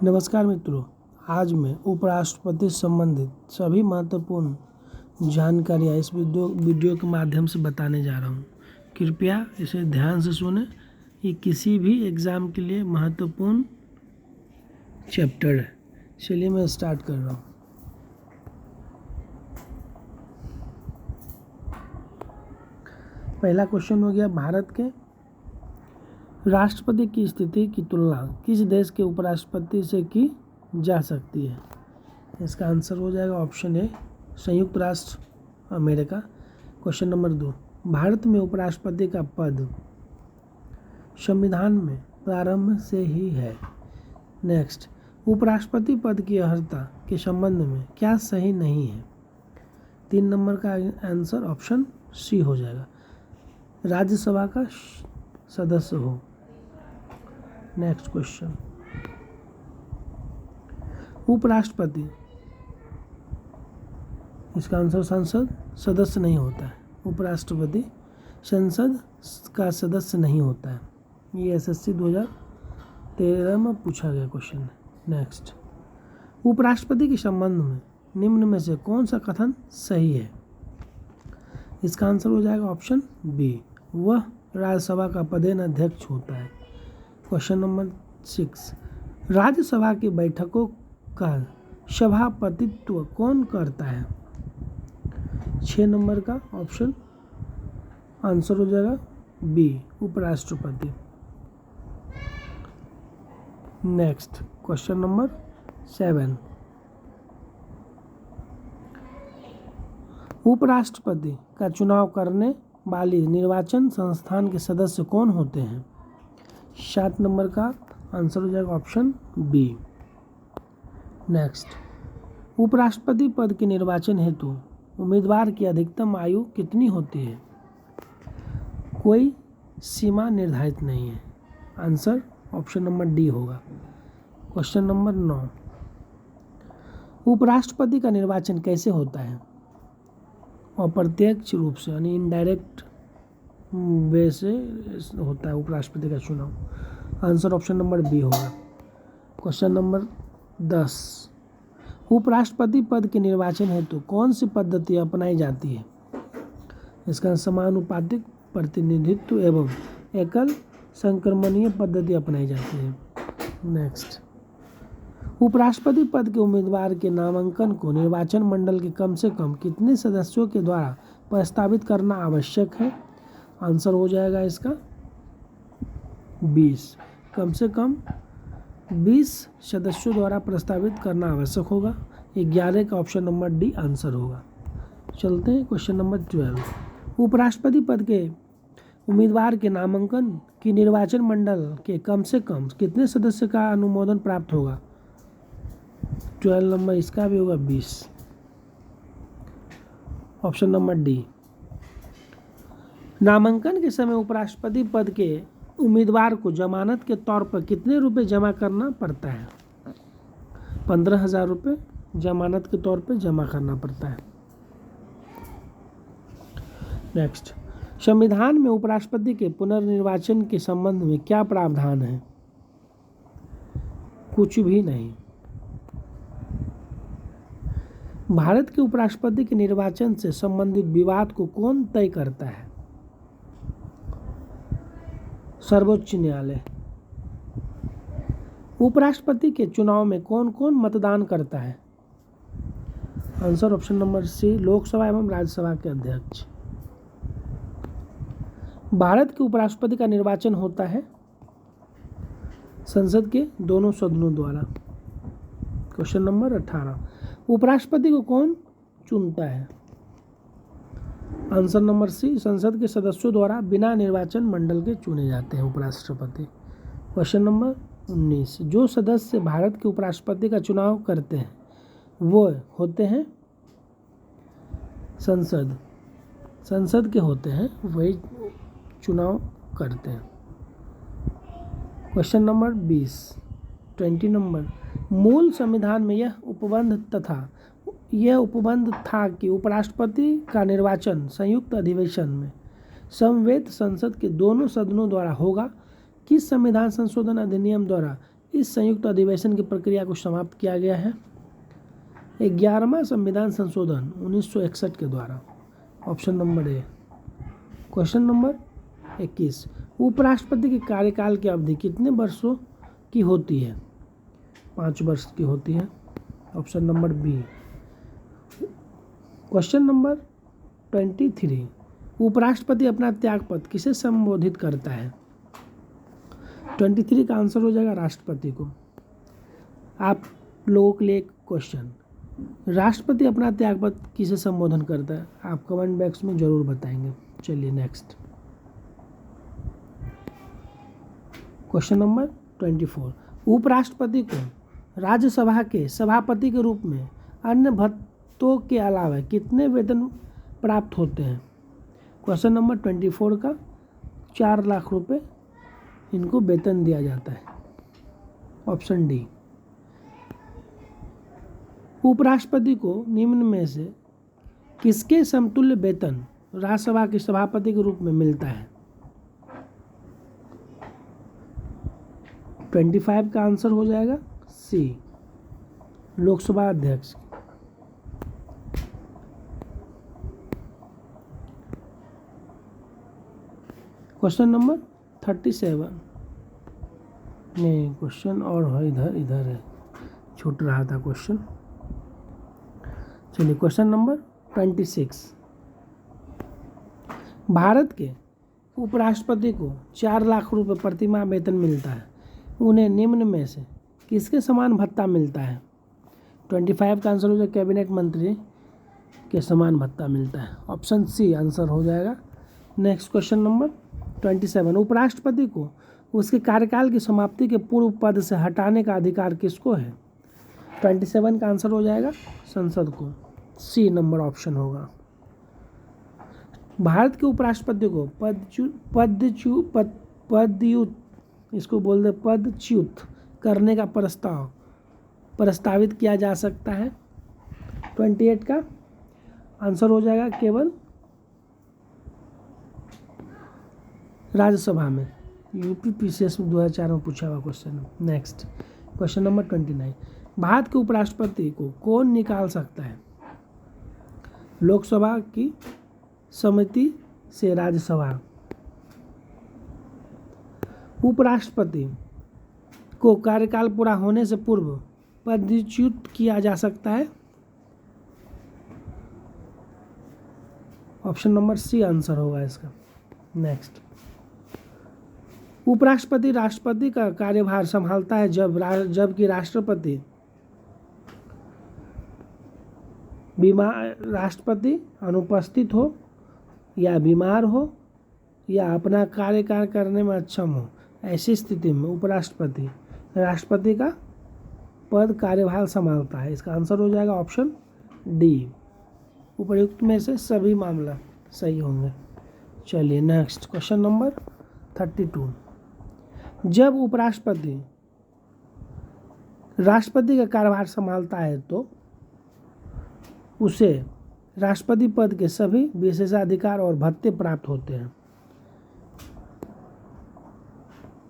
नमस्कार मित्रों, आज मैं उपराष्ट्रपति से संबंधित सभी महत्वपूर्ण जानकारियाँ इस वीडियो के माध्यम से बताने जा रहा हूँ। कृपया इसे ध्यान से सुनें। ये किसी भी एग्ज़ाम के लिए महत्वपूर्ण चैप्टर है। चलिए मैं स्टार्ट कर रहा हूँ। पहला क्वेश्चन हो गया, भारत के राष्ट्रपति की स्थिति की तुलना किस देश के उपराष्ट्रपति से की जा सकती है? इसका आंसर हो जाएगा ऑप्शन ए, संयुक्त राष्ट्र अमेरिका। क्वेश्चन नंबर 2, भारत में उपराष्ट्रपति का पद संविधान में प्रारंभ से ही है। नेक्स्ट, उपराष्ट्रपति पद की अर्हता के संबंध में क्या सही नहीं है? 3 नंबर का आंसर ऑप्शन सी हो जाएगा, राज्यसभा का सदस्य हो। नेक्स्ट क्वेश्चन, उपराष्ट्रपति, इसका आंसर संसद सदस्य नहीं होता है। उपराष्ट्रपति संसद का सदस्य नहीं होता है। ये एसएससी 2013 में पूछा गया क्वेश्चन है। नेक्स्ट, उपराष्ट्रपति के संबंध में निम्न में से कौन सा कथन सही है? इसका आंसर हो जाएगा ऑप्शन बी, वह राज्यसभा का पदेन अध्यक्ष होता है। क्वेश्चन नंबर 6, राज्यसभा की बैठकों का सभापतित्व कौन करता है? 6 नंबर का ऑप्शन आंसर हो जाएगा बी, उपराष्ट्रपति। नेक्स्ट, क्वेश्चन नंबर 7, उपराष्ट्रपति का चुनाव करने वाली निर्वाचन संस्थान के सदस्य कौन होते हैं? 7 नंबर का आंसर हो जाएगा ऑप्शन बी। नेक्स्ट, उपराष्ट्रपति पद के निर्वाचन हेतु उम्मीदवार की अधिकतम आयु कितनी होती है? कोई सीमा निर्धारित नहीं है। आंसर ऑप्शन नंबर डी होगा। क्वेश्चन नंबर 9, उपराष्ट्रपति का निर्वाचन कैसे होता है? अप्रत्यक्ष रूप से यानी इनडायरेक्ट वे से होता है उपराष्ट्रपति का चुनाव। आंसर ऑप्शन नंबर बी होगा। क्वेश्चन नंबर 10, उपराष्ट्रपति पद के निर्वाचन हेतु कौन सी पद्धति अपनाई जाती है? इसका समानुपातिक प्रतिनिधित्व एवं एकल संक्रमणीय पद्धति अपनाई जाती है। नेक्स्ट, उपराष्ट्रपति पद के उम्मीदवार के नामांकन को निर्वाचन मंडल के कम से कम कितने सदस्यों के द्वारा प्रस्तावित करना आवश्यक है? आंसर हो जाएगा इसका 20, कम से कम 20 सदस्यों द्वारा प्रस्तावित करना आवश्यक होगा। 11 का ऑप्शन नंबर डी आंसर होगा। चलते हैं क्वेश्चन नंबर 12, उपराष्ट्रपति पद के उम्मीदवार के नामांकन की निर्वाचन मंडल के कम से कम कितने सदस्य का अनुमोदन प्राप्त होगा? 12 नंबर इसका भी होगा 20, ऑप्शन नंबर डी। नामांकन के समय उपराष्ट्रपति पद के उम्मीदवार को जमानत के तौर पर कितने रुपए जमा करना पड़ता है? 15,000 रुपये जमानत के तौर पर जमा करना पड़ता है। नेक्स्ट, संविधान में उपराष्ट्रपति के पुनर्निर्वाचन के संबंध में क्या प्रावधान है? कुछ भी नहीं। भारत के उपराष्ट्रपति के निर्वाचन से संबंधित विवाद को कौन तय करता है? सर्वोच्च न्यायालय। उपराष्ट्रपति के चुनाव में कौन कौन मतदान करता है? Answer option number C, Lok Sabha एवं राज्यसभा के अध्यक्ष। भारत के उपराष्ट्रपति का निर्वाचन होता है संसद के दोनों सदनों द्वारा। क्वेश्चन नंबर 18, उपराष्ट्रपति को कौन चुनता है? आंसर नंबर सी, संसद के सदस्यों द्वारा बिना निर्वाचन मंडल के चुने जाते हैं उपराष्ट्रपति। क्वेश्चन नंबर 19, जो सदस्य भारत के उपराष्ट्रपति का चुनाव करते हैं वो होते हैं संसद के होते हैं, वही चुनाव करते हैं। क्वेश्चन नंबर 20 नंबर, मूल संविधान में यह उपबंध था कि उपराष्ट्रपति का निर्वाचन संयुक्त अधिवेशन में समवेत संसद के दोनों सदनों द्वारा होगा। किस संविधान संशोधन अधिनियम द्वारा इस संयुक्त अधिवेशन की प्रक्रिया को समाप्त किया गया है? 11वां संविधान संशोधन 1961 के द्वारा। Option number A. Question number 21, उपराष्ट्रपति के कार्यकाल की अवधि कितने वर्षों की होती है? 5 वर्ष की होती है। Option number B. Question number 23, उपराष्ट्रपति अपना त्यागपत्र किसे संबोधित करता है? 23 का आंसर हो जाएगा राष्ट्रपति को। आप लोगों के लिए एक क्वेश्चन, राष्ट्रपति अपना त्यागपत्र किसे संबोधन करता है? आप कमेंट बॉक्स में जरूर बताएंगे। चलिए नेक्स्ट क्वेश्चन नंबर 24, उपराष्ट्रपति को राज्यसभा के सभापति के रूप में अन्य भत्तों के अलावा कितने वेतन प्राप्त होते हैं? क्वेश्चन नंबर 24 का 4 लाख रुपए इनको वेतन दिया जाता है। Option D. उपराष्ट्रपति को निम्न में से किसके समतुल्य वेतन राज्यसभा के सभापति के रूप में मिलता है? 25 का आंसर हो जाएगा सी, लोकसभा अध्यक्ष। क्वेश्चन नंबर 37, नहीं क्वेश्चन और है, इधर है, छूट रहा था क्वेश्चन। चलिए क्वेश्चन नंबर 26, भारत के उपराष्ट्रपति को 4 लाख रुपए प्रति माह वेतन मिलता है, उन्हें निम्न में से किसके समान भत्ता मिलता है? 25 का आंसर हो जाएगा कैबिनेट मंत्री के समान भत्ता मिलता है। ऑप्शन सी आंसर हो जाएगा। नेक्स्ट क्वेश्चन नंबर 27, उपराष्ट्रपति को उसके कार्यकाल की समाप्ति के पूर्व पद से हटाने का अधिकार किसको है? 27 का आंसर हो जाएगा संसद को। सी नंबर ऑप्शन होगा। भारत के उपराष्ट्रपति को पदच्युत इसको बोल दे पदच्युत करने का प्रस्तावित किया जा सकता है। 28 का आंसर हो जाएगा केवल राज्यसभा में। यूपी पीसीएस में 2004 में पूछा हुआ question. Next question number 29, Bharat के उपराष्ट्रपति को कौन निकाल सकता है? लोकसभा की समिति से राज्यसभा। उपराष्ट्रपति को कार्यकाल पूरा होने से पूर्व पदच्युत किया जा सकता है। ऑप्शन नंबर सी आंसर होगा इसका। नेक्स्ट, उपराष्ट्रपति राष्ट्रपति का कार्यभार संभालता है जबकि राष्ट्रपति राष्ट्रपति अनुपस्थित हो या बीमार हो या अपना कार्य करने में अक्षम हो। ऐसी स्थिति में उपराष्ट्रपति राष्ट्रपति का पद कार्यभार संभालता है। इसका आंसर हो जाएगा ऑप्शन डी। उपर्युक्त में से सभी मामला सही होंगे। चलिए नेक्स्ट क्वेश्चन नंबर 32, जब उपराष्ट्रपति राष्ट्रपति का कार्यभार संभालता है तो उसे राष्ट्रपति पद के सभी विशेषाधिकार और भत्ते प्राप्त होते हैं।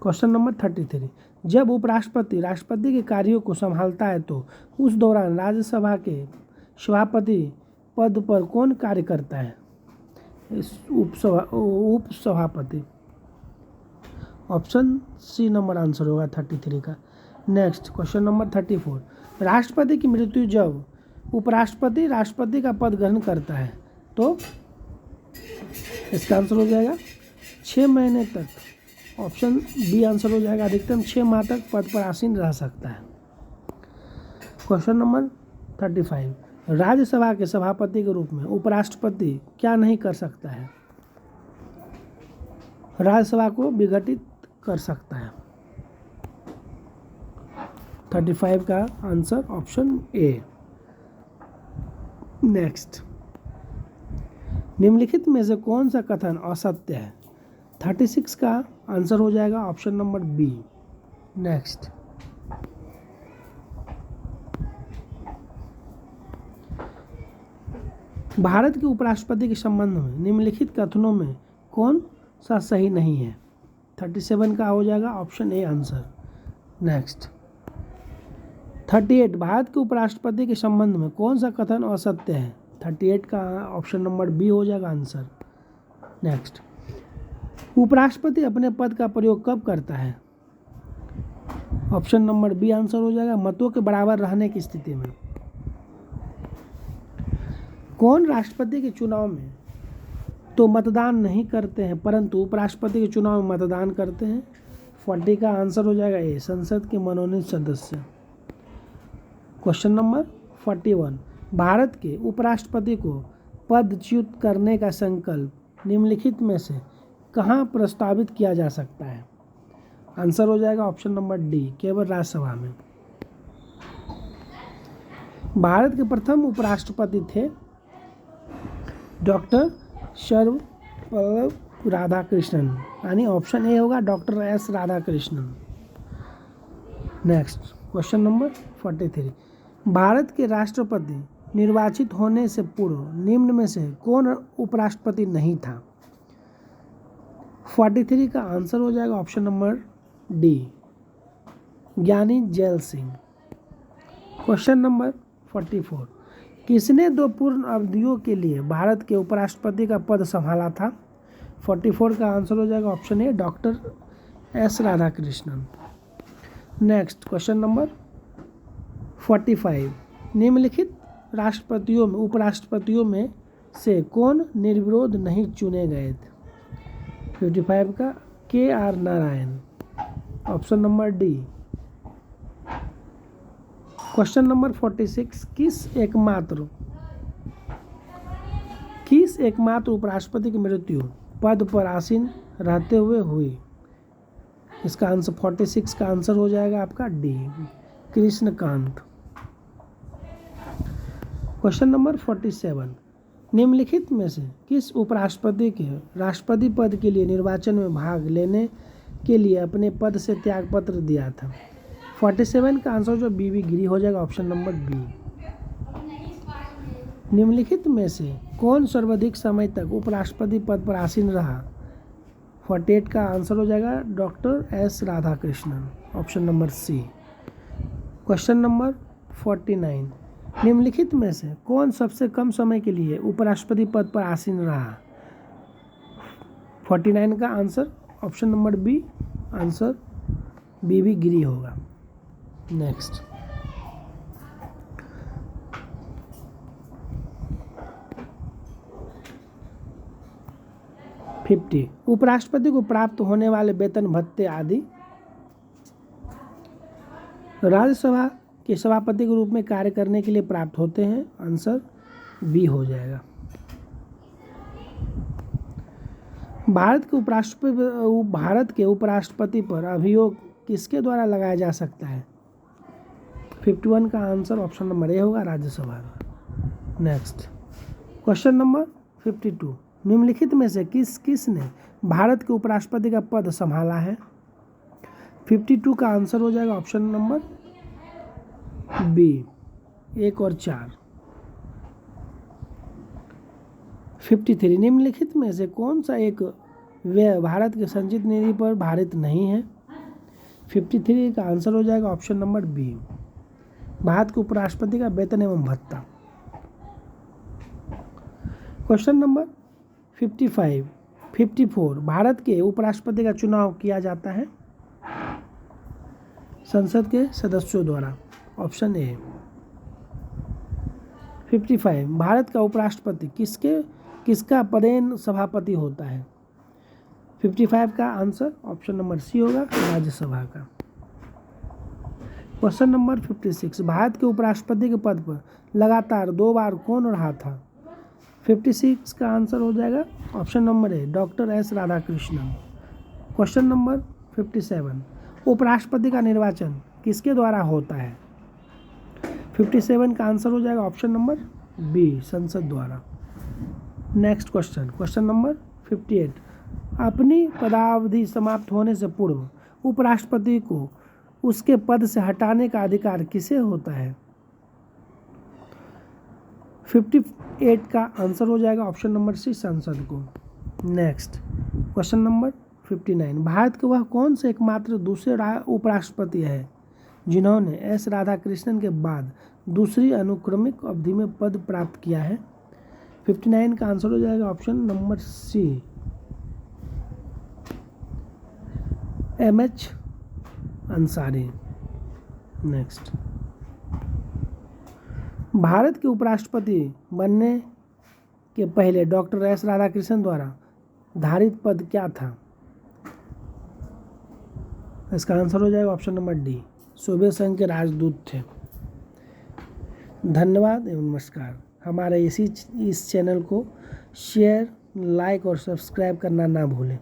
क्वेश्चन नंबर 33, जब उपराष्ट्रपति राष्ट्रपति के कार्यों को संभालता है तो उस दौरान राज्यसभा के सभापति पद पर कौन कार्य करता है? उपसभापति। ऑप्शन सी नंबर आंसर होगा 33 का। नेक्स्ट क्वेश्चन नंबर 34, राष्ट्रपति की मृत्यु जब उपराष्ट्रपति राष्ट्रपति का पद ग्रहण करता है तो इसका आंसर हो जाएगा 6 महीने तक। ऑप्शन बी आंसर हो जाएगा, अधिकतम 6 माह तक पद पर आसीन रह सकता है। क्वेश्चन नंबर 35, राज्यसभा के सभापति के रूप में उपराष्ट्रपति क्या नहीं कर सकता है? राज्यसभा को विघटित कर सकता है। 35 का आंसर ऑप्शन ए। नेक्स्ट, निम्नलिखित में से कौन सा कथन असत्य है? 36 का आंसर हो जाएगा option number B. Next, Bharat के उपराष्ट्रपति के संबंध में निम्नलिखित कथनों में कौन सा सही नहीं है? 37 का हो जाएगा option A answer. Next 38 Bharat के उपराष्ट्रपति के संबंध में कौन सा कथन असत्य है? 38 का ऑप्शन नंबर बी हो जाएगा आंसर। नेक्स्ट उपराष्ट्रपति अपने पद का प्रयोग कब करता है? ऑप्शन नंबर बी आंसर हो जाएगा मतों के बराबर रहने की स्थिति में। कौन राष्ट्रपति के चुनाव में तो मतदान नहीं करते हैं परंतु उपराष्ट्रपति के चुनाव में मतदान करते हैं? 40 का आंसर हो जाएगा ए, संसद के मनोनीत सदस्य। क्वेश्चन नंबर 41 भारत के उपराष्ट्रपति को पदच्युत करने का संकल्प निम्नलिखित में से कहाँ प्रस्तावित किया जा सकता है? आंसर हो जाएगा ऑप्शन नंबर डी, केवल राज्यसभा में। भारत के प्रथम उपराष्ट्रपति थे डॉक्टर सर्वपल्ली राधाकृष्णन, यानी ऑप्शन ए होगा doctor S Radhakrishnan. Next question number 43 Bharat के राष्ट्रपति निर्वाचित होने से पूर्व निम्न में से कौन उपराष्ट्रपति नहीं था? 43 का आंसर हो जाएगा ऑप्शन नंबर डी, ज्ञानी जैल सिंह। क्वेश्चन नंबर 44 किसने 2 पूर्ण अवधियों के लिए भारत के उपराष्ट्रपति का पद संभाला था? 44 का आंसर हो जाएगा option A, doctor S Radhakrishnan. Next question number 45 निम्नलिखित राष्ट्रपतियों में उपराष्ट्रपतियों में से कौन निर्विरोध नहीं चुने गए थे? 55 का K R Narayan, option number D. Question number 46 किस एकमात्र उपराष्ट्रपति की मृत्यु पद पर आसीन रहते हुए हुई? इसका आंसर 46 का आंसर हो जाएगा आपका डी, कृष्णकांत। क्वेश्चन नंबर 47 निम्नलिखित में से किस उपराष्ट्रपति के राष्ट्रपति पद के लिए निर्वाचन में भाग लेने के लिए अपने पद से त्यागपत्र दिया था? 47 का आंसर जो बीबी गिरी हो जाएगा, ऑप्शन नंबर बी। निम्नलिखित में से कौन सर्वाधिक समय तक उपराष्ट्रपति पद पर आसीन रहा? 48 का आंसर हो जाएगा doctor S Radhakrishnan, option number C. Question number 49 निम्नलिखित में से कौन सबसे कम समय के लिए उपराष्ट्रपति पद पर आसीन रहा? 49 का answer option number B, answer VV Giri होगा। नेक्स्ट उपराष्ट्रपति को प्राप्त होने वाले वेतन भत्ते आदि राज्यसभा के सभापति के रूप में कार्य करने के लिए प्राप्त होते हैं? आंसर बी हो जाएगा। भारत के उपराष्ट्रपति पर अभियोग किसके द्वारा लगाया जा सकता है? 51 का आंसर ऑप्शन नंबर ए होगा, राज्यसभा। नेक्स्ट क्वेश्चन नंबर 52 निम्नलिखित में से किसने भारत के उपराष्ट्रपति का पद संभाला है? 52 का आंसर हो जाएगा ऑप्शन नंबर बी, 1 और 4। 53 निम्नलिखित में से कौन सा एक व्यय भारत के संचित निधि पर भारित नहीं है? 53 का आंसर हो जाएगा ऑप्शन नंबर बी, भारत के उपराष्ट्रपति का वेतन एवं भत्ता। क्वेश्चन नंबर 54 भारत के उपराष्ट्रपति का चुनाव किया जाता है संसद के सदस्यों द्वारा, ऑप्शन ए। 55 भारत का उपराष्ट्रपति किसका पदेन सभापति होता है? 55 का आंसर ऑप्शन नंबर सी होगा, राज्यसभा का। क्वेश्चन नंबर 56 भारत के उपराष्ट्रपति के पद पर लगातार 2 बार कौन रहा था? 56 का आंसर हो जाएगा option number A, doctor S Radhakrishnan. Question number 57 उपराष्ट्रपति का निर्वाचन किसके द्वारा होता है? 57 का आंसर हो जाएगा ऑप्शन नंबर बी, संसद द्वारा। नेक्स्ट क्वेश्चन नंबर 58 अपनी पदावधि समाप्त होने से पूर्व उपराष्ट्रपति को उसके पद से हटाने का अधिकार किसे होता है? 58 का आंसर हो जाएगा ऑप्शन नंबर सी, संसद को। नेक्स्ट क्वेश्चन नंबर 59 भारत के वह कौन से एकमात्र दूसरे उपराष्ट्रपति है जिन्होंने एस राधाकृष्णन के बाद दूसरी अनुक्रमिक अवधि में पद प्राप्त किया है? 59 का आंसर हो जाएगा option number C, M H. Ansari. Next, Bharat के उपराष्ट्रपति बनने के पहले डॉक्टर एस राधाकृष्णन द्वारा धारित पद क्या था? इसका आंसर हो जाएगा ऑप्शन नंबर डी, सोवियत संघ के राजदूत थे। धन्यवाद एवं नमस्कार। हमारे इस चैनल को शेयर, लाइक और सब्सक्राइब करना ना भूलें।